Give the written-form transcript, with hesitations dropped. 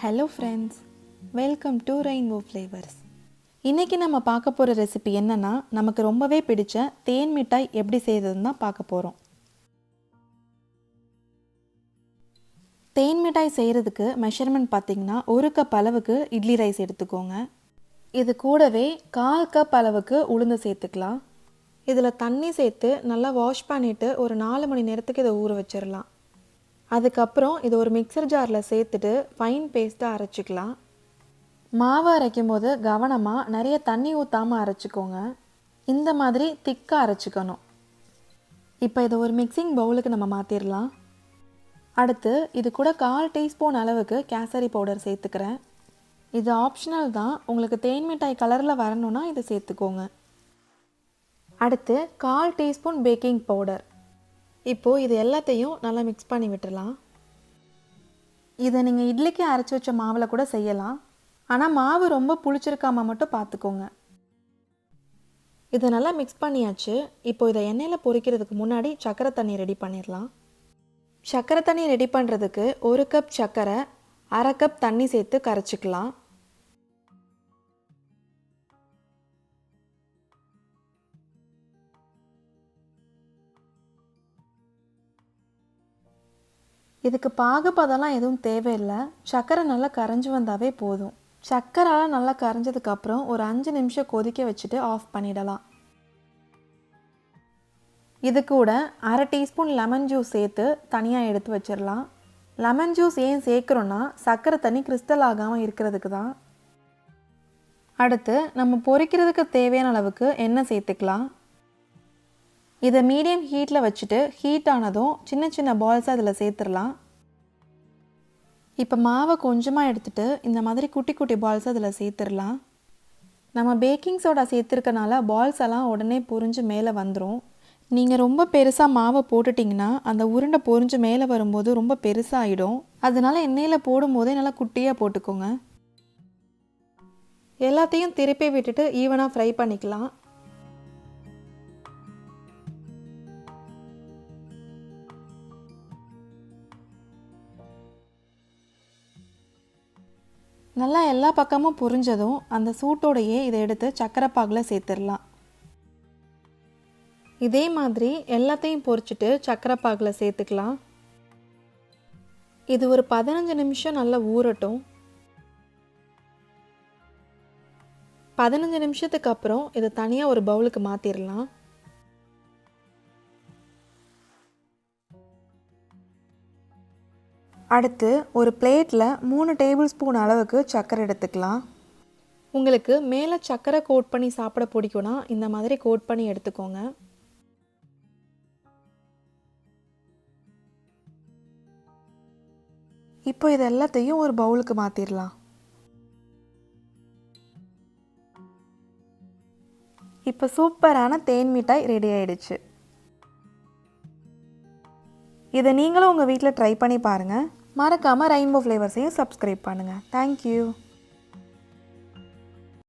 Hello friends, welcome to rainbow flavours. இன்றைக்கி நம்ம பார்க்க போகிற ரெசிபி என்னென்னா, நமக்கு ரொம்பவே பிடிச்ச தேன் மிட்டாய் எப்படி செய்கிறதுன்னு தான் பார்க்க போகிறோம். தேன் மிட்டாய் செய்கிறதுக்கு மெஷர்மெண்ட் பார்த்திங்கன்னா 1 கப் அளவுக்கு இட்லி ரைஸ் எடுத்துக்கோங்க. இது கூடவே 1/4 கப் அளவுக்கு உளுந்து சேர்த்துக்கலாம். இதில் தண்ணி சேர்த்து நல்லா வாஷ் பண்ணிவிட்டு ஒரு 4 மணி நேரத்துக்கு இதை ஊற வச்சிடலாம். அதுக்கப்புறம் இது ஒரு மிக்சர் ஜாரில் சேர்த்துட்டு ஃபைன் பேஸ்ட்டாக அரைச்சிக்கலாம். மாவை அரைக்கும் போது கவனமாக நிறைய தண்ணி ஊற்றாமல் அரைச்சிக்கோங்க. இந்த மாதிரி திக்காக அரைச்சிக்கணும். இப்போ இதை ஒரு மிக்சிங் பவுலுக்கு நம்ம மாற்றிடலாம். அடுத்து இது கூட 1/4 டீஸ்பூன் அளவுக்கு கேசரி பவுடர் சேர்த்துக்கிறேன். இது ஆப்ஷனல் தான், உங்களுக்கு தேன் மிட்டாய் கலரில் வரணுன்னா இதை சேர்த்துக்கோங்க. அடுத்து 1/4 டீஸ்பூன் பேக்கிங் பவுடர். இப்போது இது எல்லாத்தையும் நல்லா மிக்ஸ் பண்ணி விட்டுடலாம். இதை நீங்கள் இட்லிக்கு அரைச்சி வச்ச மாவில் கூட செய்யலாம். ஆனால் மாவு ரொம்ப புளிச்சிருக்காமல் மட்டும் பார்த்துக்கோங்க. இதை நல்லா மிக்ஸ் பண்ணியாச்சு. இப்போது இதை எண்ணெயில் பொரிக்கிறதுக்கு முன்னாடி சர்க்கரை தண்ணி ரெடி பண்ணிடலாம். சர்க்கரை தண்ணி ரெடி பண்ணுறதுக்கு 1 கப் சர்க்கரை 1/2 கப் தண்ணி சேர்த்து கரைச்சிக்கலாம். இதுக்கு பாகுபதம்லாம் எதுவும் தேவையில்லை. சர்க்கரை நல்லா கரைஞ்சி வந்தாவே போதும். சர்க்கரைலாம் நல்லா கரைஞ்சதுக்கப்புறம் ஒரு 5 நிமிஷம் கொதிக்க வச்சுட்டு ஆஃப் பண்ணிடலாம். இது கூட 1/2 டீஸ்பூன் லெமன் ஜூஸ் சேர்த்து தனியாக எடுத்து வச்சிடலாம். லெமன் ஜூஸ் ஏன் சேர்க்குறோன்னா சர்க்கரை தண்ணி கிறிஸ்டல் ஆகாமல் இருக்கிறதுக்கு தான். அடுத்து நம்ம பொரிக்கிறதுக்கு தேவையான அளவுக்கு எண்ணெய் சேர்த்துக்கலாம். இதை மீடியம் ஹீட்டில் வச்சுட்டு ஹீட் ஆனதும் சின்ன சின்ன பால்ஸாக அதில் சேர்த்துடலாம். இப்போ மாவை கொஞ்சமாக எடுத்துகிட்டு இந்த மாதிரி குட்டி குட்டி பால்ஸ் அதில் சேர்த்துடலாம். நம்ம பேக்கிங் சோடா சேர்த்துருக்கனால பால்ஸ் எல்லாம் உடனே பொரிஞ்சு மேலே வந்துடும். நீங்கள் ரொம்ப பெருசாக மாவை போட்டுட்டிங்கன்னா அந்த உருண்டை பொரிஞ்சு மேலே வரும்போது ரொம்ப பெருசாகிடும். அதனால் எண்ணெயில் போடும்போதே நல்லா குட்டியாக போட்டுக்கோங்க. எல்லாத்தையும் திருப்பி விட்டுட்டு ஈவனாக ஃப்ரை பண்ணிக்கலாம். நல்லா எல்லா பக்கமும் பொரிஞ்சதும் அந்த சூட்டோடையே இதை எடுத்து சர்க்கரை பாகில் சேர்த்துடலாம். இதே மாதிரி எல்லாத்தையும் பொரிச்சிட்டு சர்க்கரை பாகில் சேர்த்துக்கலாம். இது ஒரு 15 நிமிஷம் நல்லா ஊறட்டும். 15 நிமிஷத்துக்கு அப்புறம் இதை தனியாக ஒரு பவுலுக்கு மாற்றிடலாம். அடுத்து ஒரு பிளேட்டில் 3 டேபிள் ஸ்பூன் அளவுக்கு சர்க்கரை எடுத்துக்கலாம். உங்களுக்கு மேலே சர்க்கரை கோட் பண்ணி சாப்பிட பிடிக்கும்னா இந்த மாதிரி கோட் பண்ணி எடுத்துக்கோங்க. இப்போ இது எல்லாத்தையும் ஒரு பவுலுக்கு மாற்றிடலாம். இப்போ சூப்பரான தேன் மிட்டாய் ரெடி ஆயிடுச்சு. இதை நீங்களும் உங்கள் வீட்டில் ட்ரை பண்ணி பாருங்கள். மறக்காமல் ரெயின்போ ஃப்ளேவர்ஸையும் சப்ஸ்கிரைப் பண்ணுங்கள். தேங்க்யூ.